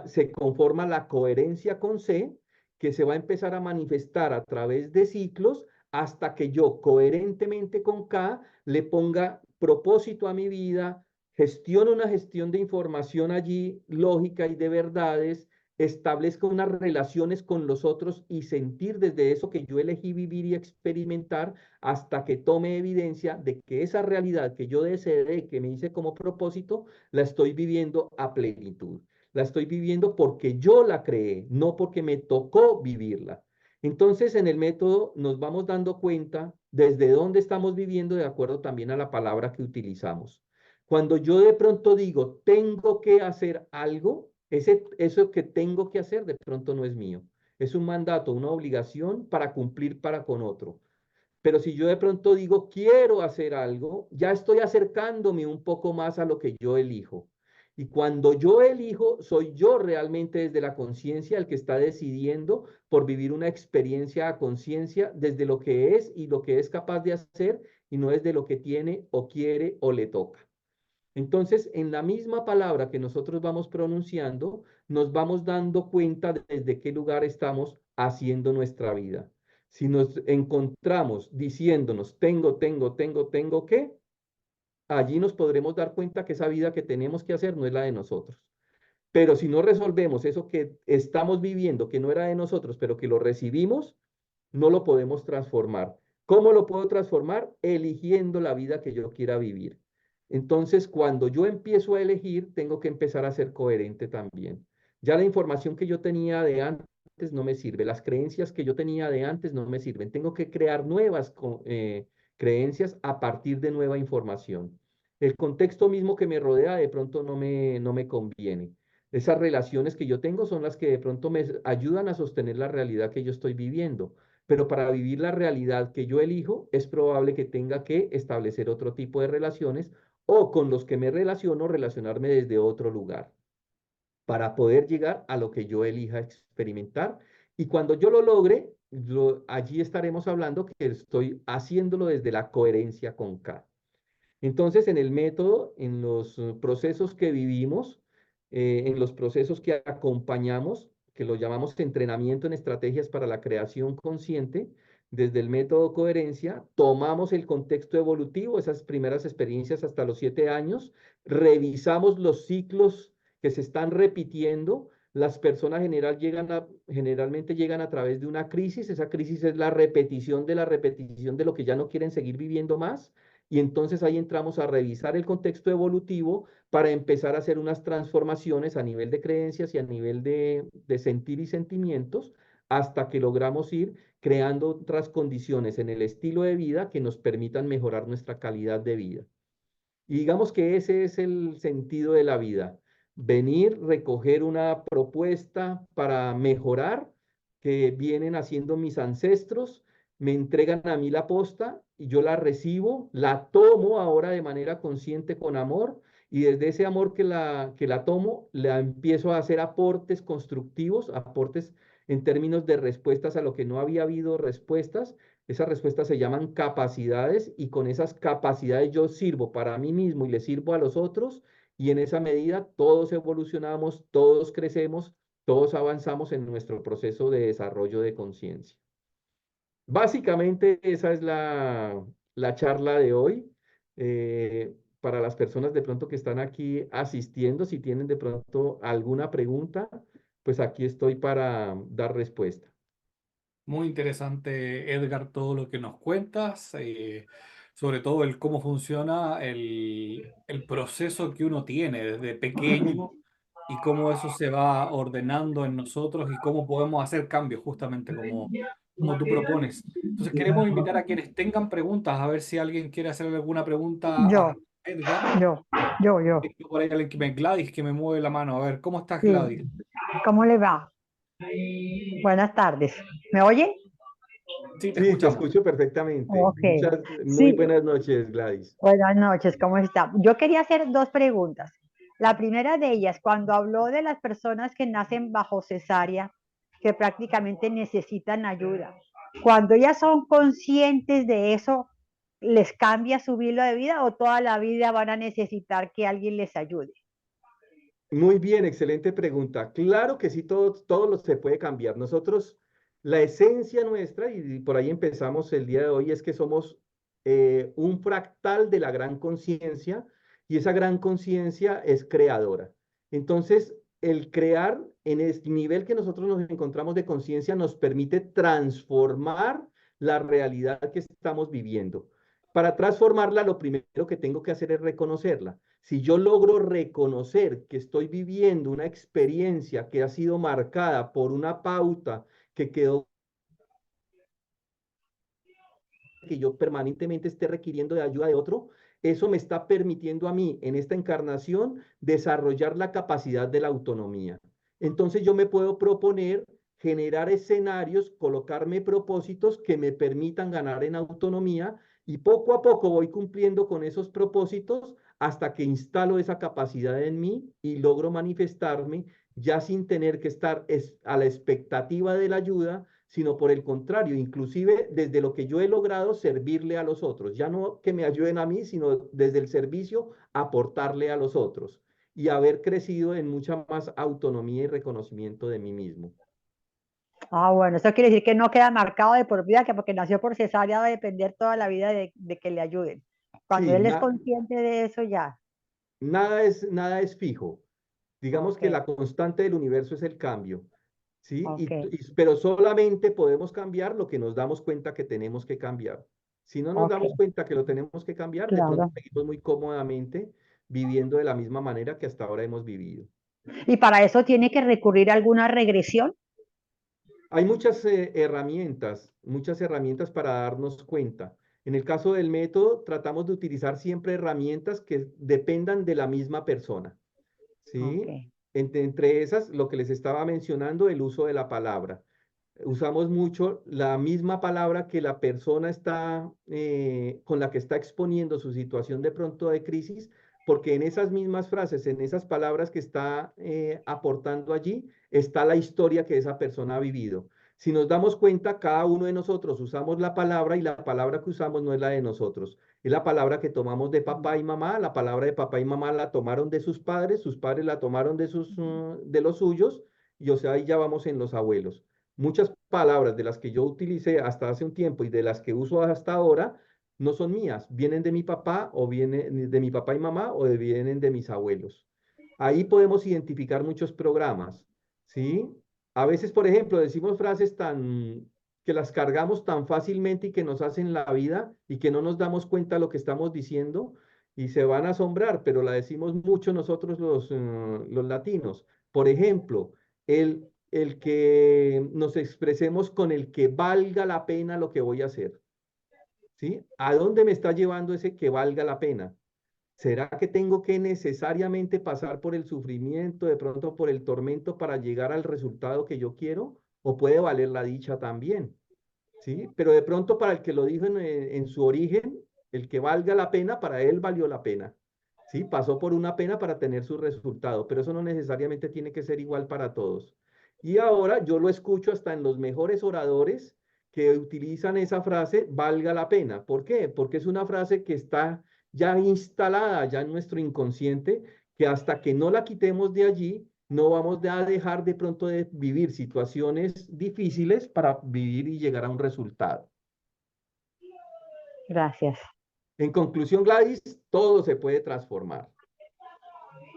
se conforma la coherencia con C, que se va a empezar a manifestar a través de ciclos hasta que yo coherentemente con K le ponga propósito a mi vida, gestione una gestión de información allí, lógica y de verdades, establezca unas relaciones con los otros y sentir desde eso que yo elegí vivir y experimentar hasta que tome evidencia de que esa realidad que yo deseé, que me hice como propósito, la estoy viviendo a plenitud. La estoy viviendo porque yo la creé, no porque me tocó vivirla. Entonces, en el método nos vamos dando cuenta desde dónde estamos viviendo de acuerdo también a la palabra que utilizamos. Cuando yo de pronto digo, tengo que hacer algo, eso que tengo que hacer de pronto no es mío. Es un mandato, una obligación para cumplir para con otro. Pero si yo de pronto digo, quiero hacer algo, ya estoy acercándome un poco más a lo que yo elijo. Y cuando yo elijo, soy yo realmente desde la conciencia el que está decidiendo por vivir una experiencia a conciencia desde lo que es y lo que es capaz de hacer y no desde lo que tiene o quiere o le toca. Entonces, en la misma palabra que nosotros vamos pronunciando, nos vamos dando cuenta desde qué lugar estamos haciendo nuestra vida. Si nos encontramos diciéndonos, tengo que, allí nos podremos dar cuenta que esa vida que tenemos que hacer no es la de nosotros. Pero si no resolvemos eso que estamos viviendo, que no era de nosotros, pero que lo recibimos, no lo podemos transformar. ¿Cómo lo puedo transformar? Eligiendo la vida que yo quiera vivir. Entonces, cuando yo empiezo a elegir, tengo que empezar a ser coherente también. Ya la información que yo tenía de antes no me sirve, las creencias que yo tenía de antes no me sirven. Tengo que crear nuevas creencias a partir de nueva información. El contexto mismo que me rodea de pronto no me conviene. Esas relaciones que yo tengo son las que de pronto me ayudan a sostener la realidad que yo estoy viviendo, pero para vivir la realidad que yo elijo, es probable que tenga que establecer otro tipo de relaciones o con los que me relaciono, relacionarme desde otro lugar para poder llegar a lo que yo elija experimentar. Y cuando yo lo logre, allí estaremos hablando que estoy haciéndolo desde la coherencia con K. Entonces, en el método, en los procesos que vivimos, en los procesos que acompañamos, que lo llamamos entrenamiento en estrategias para la creación consciente, desde el método coherencia, tomamos el contexto evolutivo, esas primeras experiencias hasta los 7 años, revisamos los ciclos que se están repitiendo. Las personas generalmente llegan a través de una crisis. Esa crisis es la repetición de lo que ya no quieren seguir viviendo más, y entonces ahí entramos a revisar el contexto evolutivo para empezar a hacer unas transformaciones a nivel de creencias y a nivel de sentir y sentimientos, hasta que logramos ir creando otras condiciones en el estilo de vida que nos permitan mejorar nuestra calidad de vida. Y digamos que ese es el sentido de la vida. Venir, recoger una propuesta para mejorar que vienen haciendo mis ancestros, me entregan a mí la posta y yo la recibo, la tomo ahora de manera consciente con amor, y desde ese amor que la tomo, la empiezo a hacer aportes constructivos, aportes en términos de respuestas a lo que no había habido respuestas. Esas respuestas se llaman capacidades, y con esas capacidades yo sirvo para mí mismo y le sirvo a los otros, y en esa medida todos evolucionamos, todos crecemos, todos avanzamos en nuestro proceso de desarrollo de conciencia. Básicamente esa es la charla de hoy. Para las personas de pronto que están aquí asistiendo, si tienen de pronto alguna pregunta, pues aquí estoy para dar respuesta. Muy interesante, Edgar, todo lo que nos cuentas, sobre todo el cómo funciona el proceso que uno tiene desde pequeño y cómo eso se va ordenando en nosotros y cómo podemos hacer cambios, justamente como tú propones. Entonces, queremos invitar a quienes tengan preguntas, a ver si alguien quiere hacer alguna pregunta Yo, a Edgar. yo, yo. Tengo por ahí alguien que Gladys, que me mueve la mano. A ver, ¿cómo estás, Sí. Gladys? ¿Cómo le va? Buenas tardes. ¿Me oye? Sí, te Sí, te escuchamos. escucho perfectamente. Ok. Muy Sí, buenas noches, Gladys. buenas noches, ¿cómo está? Yo quería hacer dos preguntas. La primera de ellas, cuando habló de las personas que nacen bajo cesárea, que prácticamente necesitan ayuda, cuando ellas son conscientes de eso, ¿les cambia su vida de vida o toda la vida van a necesitar que alguien les ayude? Muy bien, excelente pregunta. Claro que sí, todo lo se puede cambiar. Nosotros, la esencia nuestra, y por ahí empezamos el día de hoy, es que somos un fractal de la gran conciencia, y esa gran conciencia es creadora. Entonces, el crear en el nivel que nosotros nos encontramos de conciencia nos permite transformar la realidad que estamos viviendo. Para transformarla, lo primero que tengo que hacer es reconocerla. Si yo logro reconocer que estoy viviendo una experiencia que ha sido marcada por una pauta que quedó, que yo permanentemente esté requiriendo de ayuda de otro, eso me está permitiendo a mí en esta encarnación desarrollar la capacidad de la autonomía. Entonces yo me puedo proponer generar escenarios, colocarme propósitos que me permitan ganar en autonomía y poco a poco voy cumpliendo con esos propósitos hasta que instalo esa capacidad en mí y logro manifestarme ya sin tener que estar a la expectativa de la ayuda, sino por el contrario, inclusive desde lo que yo he logrado servirle a los otros, ya no que me ayuden a mí, sino desde el servicio aportarle a los otros y haber crecido en mucha más autonomía y reconocimiento de mí mismo. Ah, bueno, eso quiere decir que no queda marcado de por vida, que porque nació por cesárea va a depender toda la vida de que le ayuden. Cuando Sí, él es consciente de eso ya. nada es fijo. Digamos Ok, que la constante del universo es el cambio, ¿sí? ok, Pero solamente podemos cambiar lo que nos damos cuenta que tenemos que cambiar. Si no nos ok, damos cuenta que lo tenemos que cambiar, de pronto claro. seguimos muy cómodamente viviendo de la misma manera que hasta ahora hemos vivido. Y para eso tiene que recurrir a alguna regresión. Hay muchas herramientas para darnos cuenta. En el caso del método, tratamos de utilizar siempre herramientas que dependan de la misma persona. Ok, ¿Sí? Entre esas, lo que les estaba mencionando, el uso de la palabra. Usamos mucho la misma palabra que la persona está, con la que está exponiendo su situación de pronto de crisis, porque en esas mismas frases, en esas palabras que está aportando allí, está la historia que esa persona ha vivido. Si nos damos cuenta, cada uno de nosotros usamos la palabra y la palabra que usamos no es la de nosotros. Es la palabra que tomamos de papá y mamá, la palabra de papá y mamá la tomaron de sus padres la tomaron de los suyos, y o sea, ahí ya vamos en los abuelos. Muchas palabras de las que yo utilicé hasta hace un tiempo y de las que uso hasta ahora no son mías, vienen de mi papá o vienen de mi papá y mamá o vienen de mis abuelos. Ahí podemos identificar muchos programas, ¿sí? A veces, por ejemplo, decimos frases que las cargamos tan fácilmente y que nos hacen la vida y que no nos damos cuenta de lo que estamos diciendo y se van a asombrar, pero la decimos mucho nosotros los latinos. Por ejemplo, el que nos expresemos con el que valga la pena lo que voy a hacer, ¿sí? ¿A dónde me está llevando ese que valga la pena? ¿Será que tengo que necesariamente pasar por el sufrimiento, de pronto por el tormento para llegar al resultado que yo quiero? ¿O puede valer la dicha también? ¿Sí? Pero de pronto para el que lo dijo en su origen, el que valga la pena, para él valió la pena. ¿Sí? Pasó por una pena para tener su resultado, pero eso no necesariamente tiene que ser igual para todos. Y ahora yo lo escucho hasta en los mejores oradores que utilizan esa frase, valga la pena. ¿Por qué? Porque es una frase que está ya instalada ya en nuestro inconsciente, que hasta que no la quitemos de allí, no vamos a dejar de pronto de vivir situaciones difíciles para vivir y llegar a un resultado. gracias. En conclusión, Gladys, todo se puede transformar.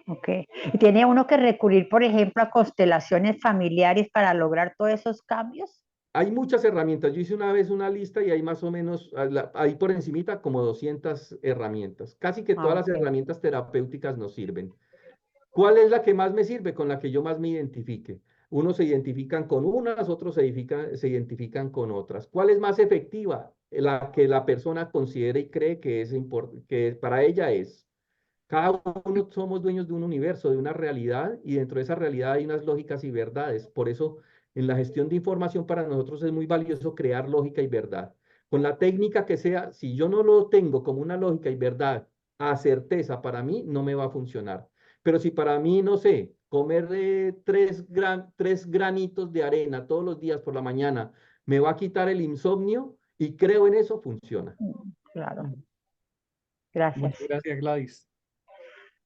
Ok. ¿Y tiene uno que recurrir, por ejemplo, a constelaciones familiares para lograr todos esos cambios? Hay muchas herramientas. Yo hice una vez una lista y hay más o menos, ahí por encimita, como 200 herramientas. Casi que Ah, todas las ok. herramientas terapéuticas nos sirven. ¿Cuál es la que más me sirve? Con la que yo más me identifique. Unos se identifican con unas, otros se identifican con otras. ¿Cuál es más efectiva? La que la persona considere y cree que que para ella es. Cada uno somos dueños de un universo, de una realidad, y dentro de esa realidad hay unas lógicas y verdades. Por eso, en la gestión de información para nosotros es muy valioso crear lógica y verdad. Con la técnica que sea, si yo no lo tengo como una lógica y verdad a certeza para mí, no me va a funcionar. Pero si para mí, no sé, comer tres granitos de arena todos los días por la mañana me va a quitar el insomnio y creo en eso, funciona. Claro, Muchas gracias. gracias, Gladys.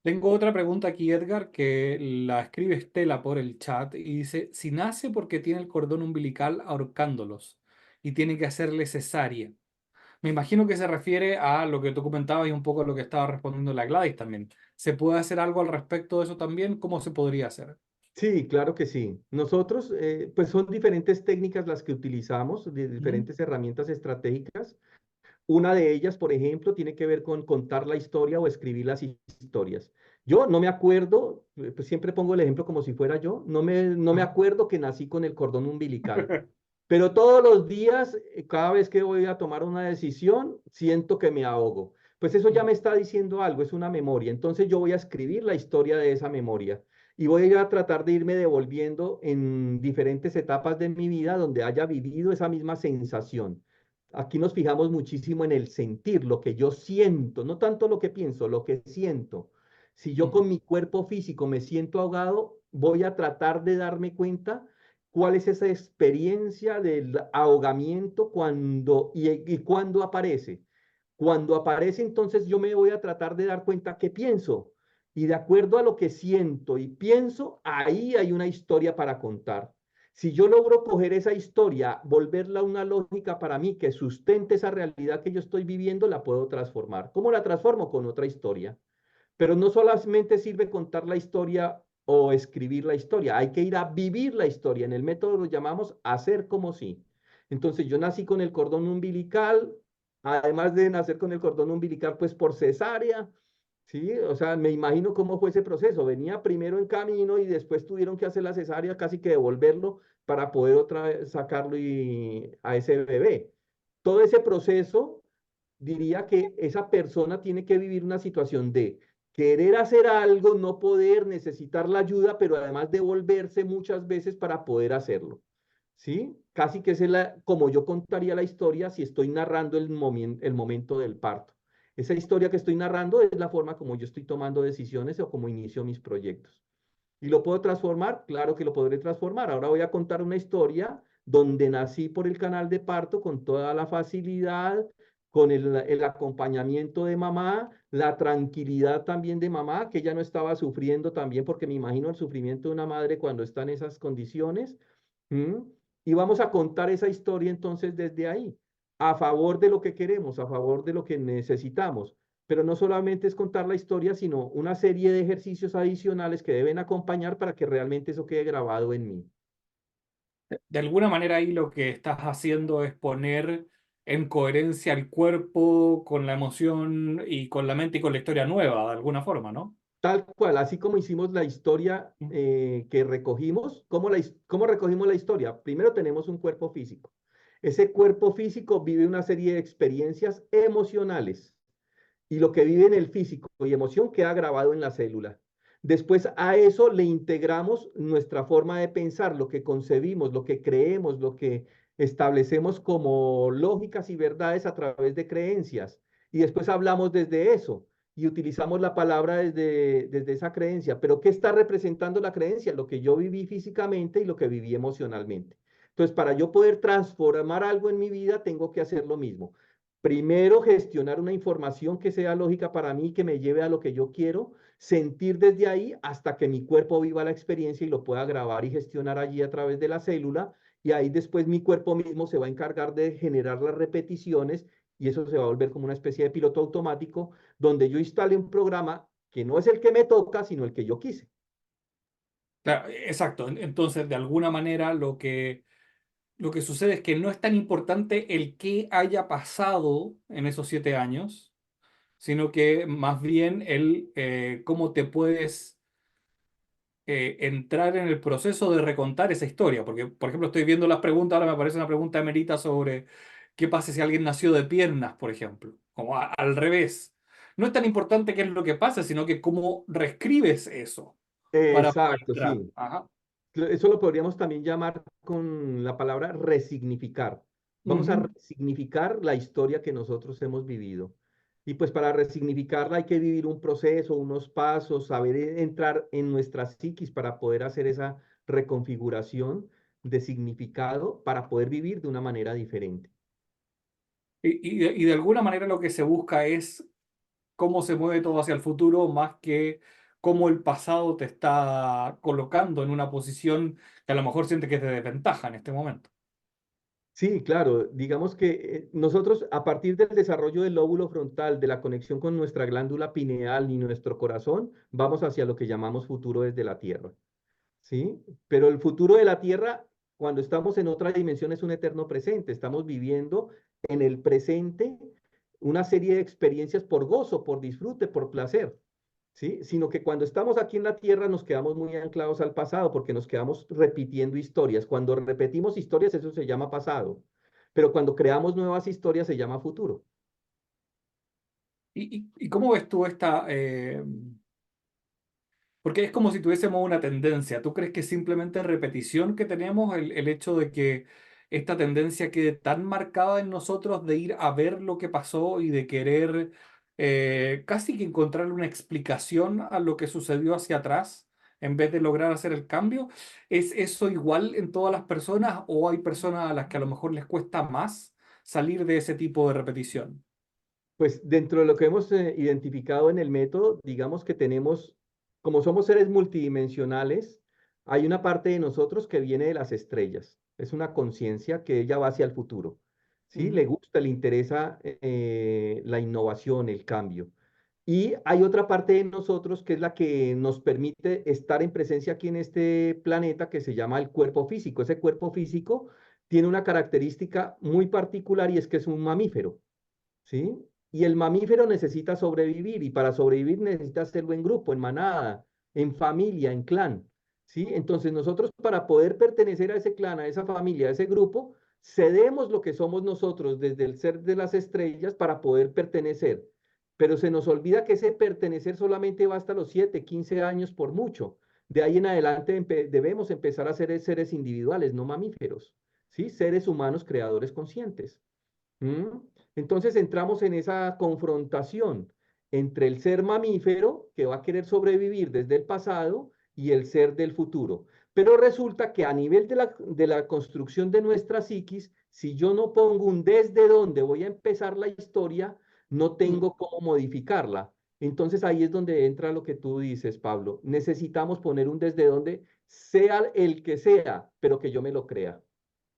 Tengo otra pregunta aquí, Edgar, que la escribe Estela por el chat y dice, si nace porque tiene el cordón umbilical ahorcándolos y tiene que hacerle cesárea. Me imagino que se refiere a lo que tú comentabas y un poco a lo que estaba respondiendo la Gladys también. ¿Se puede hacer algo al respecto de eso también? ¿Cómo se podría hacer? Sí, claro que sí. Nosotros, pues son diferentes técnicas las que utilizamos, de Ujú. diferentes herramientas estratégicas. Una de ellas, por ejemplo, tiene que ver con contar la historia o escribir las historias. Yo no me acuerdo, pues siempre pongo el ejemplo como si fuera yo, no me acuerdo que nací con el cordón umbilical, pero todos los días, cada vez que voy a tomar una decisión, siento que me ahogo. Pues eso ya me está diciendo algo, es una memoria. Entonces yo voy a escribir la historia de esa memoria. y voy a tratar de irme devolviendo en diferentes etapas de mi vida donde haya vivido esa misma sensación. Aquí nos fijamos muchísimo en el sentir, lo que yo siento, no tanto lo que pienso, lo que siento. Si yo Ujú. con mi cuerpo físico me siento ahogado, voy a tratar de darme cuenta cuál es esa experiencia del ahogamiento y cuándo aparece. Cuando aparece, entonces yo me voy a tratar de dar cuenta qué pienso. Y de acuerdo a lo que siento y pienso, ahí hay una historia para contar. Si yo logro coger esa historia, volverla una lógica para mí que sustente esa realidad que yo estoy viviendo, la puedo transformar. ¿Cómo la transformo? Con otra historia. Pero no solamente sirve contar la historia o escribir la historia, hay que ir a vivir la historia. En el método lo llamamos hacer como si. Entonces yo nací con el cordón umbilical, además de nacer con el cordón umbilical, pues por cesárea, ¿sí? O sea, me imagino cómo fue ese proceso. Venía primero en camino y después tuvieron que hacer la cesárea, casi que devolverlo para poder otra vez sacarlo a ese bebé. Todo ese proceso diría que esa persona tiene que vivir una situación de querer hacer algo, no poder, necesitar la ayuda, pero además devolverse muchas veces para poder hacerlo. ¿Sí? Casi que como yo contaría la historia si estoy narrando el momento del parto. Esa historia que estoy narrando es la forma como yo estoy tomando decisiones o como inicio mis proyectos. ¿Y lo puedo transformar? Claro que lo podré transformar. Ahora voy a contar una historia donde nací por el canal de parto con toda la facilidad, con el acompañamiento de mamá, la tranquilidad también de mamá, que ella no estaba sufriendo también, porque me imagino el sufrimiento de una madre cuando está en esas condiciones. ¿Mm? Y vamos a contar esa historia entonces desde ahí, a favor de lo que queremos, a favor de lo que necesitamos. Pero no solamente es contar la historia, sino una serie de ejercicios adicionales que deben acompañar para que realmente eso quede grabado en mí. De alguna manera ahí lo que estás haciendo es poner en coherencia el cuerpo con la emoción y con la mente y con la historia nueva, de alguna forma, ¿no? Tal cual, así como hicimos la historia que recogimos, ¿cómo recogimos la historia? Primero tenemos un cuerpo físico. Ese cuerpo físico vive una serie de experiencias emocionales y lo que vive en el físico y emoción queda grabado en la célula. Después a eso le integramos nuestra forma de pensar, lo que concebimos, lo que creemos, lo que establecemos como lógicas y verdades a través de creencias. Y después hablamos desde eso y utilizamos la palabra desde esa creencia. Pero ¿qué está representando la creencia? Lo que yo viví físicamente y lo que viví emocionalmente. Entonces, para yo poder transformar algo en mi vida, tengo que hacer lo mismo. Primero, gestionar una información que sea lógica para mí, que me lleve a lo que yo quiero, sentir desde ahí hasta que mi cuerpo viva la experiencia y lo pueda grabar y gestionar allí a través de la célula. Y ahí después mi cuerpo mismo se va a encargar de generar las repeticiones y eso se va a volver como una especie de piloto automático donde yo instale un programa que no es el que me toca, sino el que yo quise. Claro, exacto. Entonces, de alguna manera, lo que sucede es que no es tan importante el qué haya pasado en esos 7 años, sino que más bien el cómo te puedes entrar en el proceso de recontar esa historia. Porque, por ejemplo, estoy viendo las preguntas, ahora me aparece una pregunta de Merita sobre qué pasa si alguien nació de piernas, por ejemplo, como al revés. No es tan importante qué es lo que pasa, sino que cómo reescribes eso para poder Exacto, entrar. sí. Ajá. Eso lo podríamos también llamar con la palabra resignificar. Vamos a Ujú. resignificar la historia que nosotros hemos vivido. Y pues para resignificarla hay que vivir un proceso, unos pasos, saber entrar en nuestra psiquis para poder hacer esa reconfiguración de significado para poder vivir de una manera diferente. Y de alguna manera lo que se busca es cómo se mueve todo hacia el futuro, más que cómo el pasado te está colocando en una posición que a lo mejor siente que es de desventaja en este momento. Sí, claro. Digamos que nosotros a partir del desarrollo del lóbulo frontal, de la conexión con nuestra glándula pineal y nuestro corazón, vamos hacia lo que llamamos futuro desde la Tierra. ¿Sí? Pero el futuro de la Tierra, cuando estamos en otra dimensión, es un eterno presente. Estamos viviendo en el presente una serie de experiencias por gozo, por disfrute, por placer. ¿Sí? Sino que cuando estamos aquí en la Tierra nos quedamos muy anclados al pasado porque nos quedamos repitiendo historias. Cuando repetimos historias, eso se llama pasado. Pero cuando creamos nuevas historias, se llama futuro. ¿Y cómo ves tú esta, Porque es como si tuviésemos una tendencia. ¿Tú crees que es simplemente repetición que tenemos el hecho de que esta tendencia quede tan marcada en nosotros de ir a ver lo que pasó y de querer casi que encontrarle una explicación a lo que sucedió hacia atrás en vez de lograr hacer el cambio? ¿Es eso igual en todas las personas o hay personas a las que a lo mejor les cuesta más salir de ese tipo de repetición? Pues dentro de lo que hemos identificado en el método, digamos que tenemos, como somos seres multidimensionales, hay una parte de nosotros que viene de las estrellas. Es una conciencia que ella va hacia el futuro. ¿Sí? Le Ujú, gusta, le interesa la innovación, el cambio. Y hay otra parte de nosotros que es la que nos permite estar en presencia aquí en este planeta que se llama el cuerpo físico. Ese cuerpo físico tiene una característica muy particular y es que es un mamífero. ¿Sí? Y el mamífero necesita sobrevivir y para sobrevivir necesita hacerlo en grupo, en manada, en familia, en clan, ¿sí? Entonces nosotros para poder pertenecer a ese clan, a esa familia, a ese grupo, cedemos lo que somos nosotros desde el ser de las estrellas para poder pertenecer. Pero se nos olvida que ese pertenecer solamente va hasta los 7, 15 años por mucho. De ahí en adelante debemos empezar a ser seres individuales, no mamíferos, ¿sí? Seres humanos creadores conscientes. ¿Mm? Entonces entramos en esa confrontación entre el ser mamífero, que va a querer sobrevivir desde el pasado, y el ser del futuro. Pero resulta que a nivel de la construcción de nuestra psiquis, si yo no pongo un desde dónde voy a empezar la historia, no mm, tengo cómo modificarla. Entonces ahí es donde entra lo que tú dices, Pablo. Necesitamos poner un desde dónde sea el que sea, pero que yo me lo crea.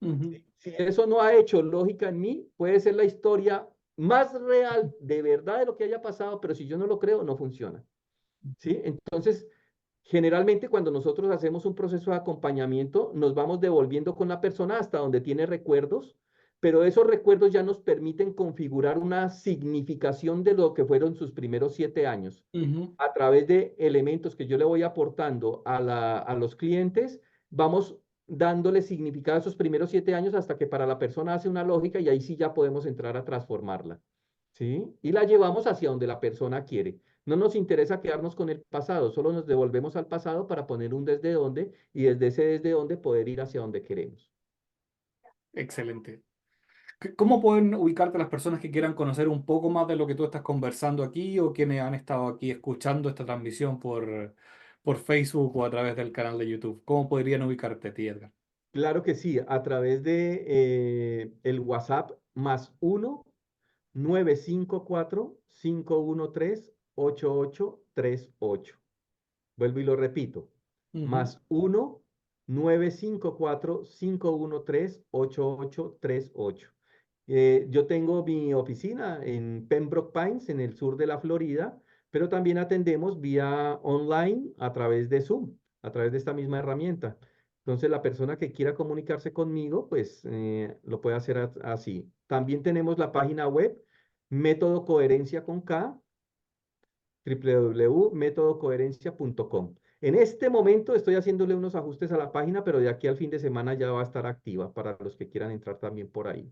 ujú. Si eso no ha hecho lógica en mí, puede ser la historia más real de verdad de lo que haya pasado, pero si yo no lo creo, no funciona. ¿Sí? Entonces, generalmente cuando nosotros hacemos un proceso de acompañamiento, nos vamos devolviendo con la persona hasta donde tiene recuerdos, pero esos recuerdos ya nos permiten configurar una significación de lo que fueron sus primeros 7 años Ujú. a través de elementos que yo le voy aportando a los clientes, vamos dándole significado a esos primeros 7 años hasta que para la persona hace una lógica y ahí sí ya podemos entrar a transformarla, ¿sí? Y la llevamos hacia donde la persona quiere. No nos interesa quedarnos con el pasado, solo nos devolvemos al pasado para poner un desde dónde y desde ese desde dónde poder ir hacia donde queremos. Excelente. ¿Cómo pueden ubicarte las personas que quieran conocer un poco más de lo que tú estás conversando aquí o quienes han estado aquí escuchando esta transmisión por Facebook o a través del canal de YouTube? ¿Cómo podrían ubicarte, a ti, Edgar? Claro que sí, a través de el WhatsApp +1 954-513-8838. Vuelvo y lo repito. Ujú, +1 954-513-8838. Yo tengo mi oficina en Pembroke Pines, en el sur de la Florida, pero también atendemos vía online a través de Zoom, a través de esta misma herramienta. Entonces, la persona que quiera comunicarse conmigo, pues lo puede hacer así. También tenemos la página web, Método Coherencia con K, www.métodocoherencia.com. En este momento estoy haciéndole unos ajustes a la página, pero de aquí al fin de semana ya va a estar activa para los que quieran entrar también por ahí.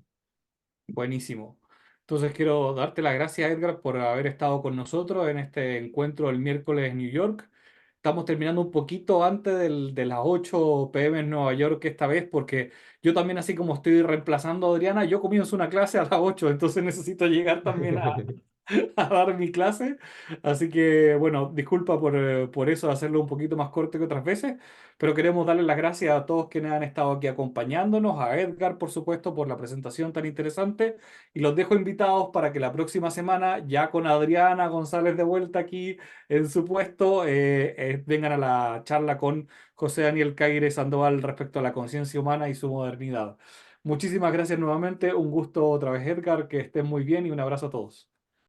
buenísimo. Entonces quiero darte las gracias, Edgar, por haber estado con nosotros en este encuentro el miércoles en New York. Estamos terminando un poquito antes de las 8 p.m. en Nueva York esta vez, porque yo también, así como estoy reemplazando a Adriana, yo comienzo una clase a las 8, entonces necesito llegar también a dar mi clase. Así que, bueno, disculpa por eso, hacerlo un poquito más corto que otras veces, pero queremos darle las gracias a todos quienes han estado aquí acompañándonos, a Edgar, por supuesto, por la presentación tan interesante, y los dejo invitados para que la próxima semana, ya con Adriana González de vuelta aquí en su puesto, vengan a la charla con José Daniel Caire Sandoval respecto a la conciencia humana y su modernidad. Muchísimas gracias nuevamente, un gusto otra vez, Edgar, que estén muy bien y un abrazo a todos.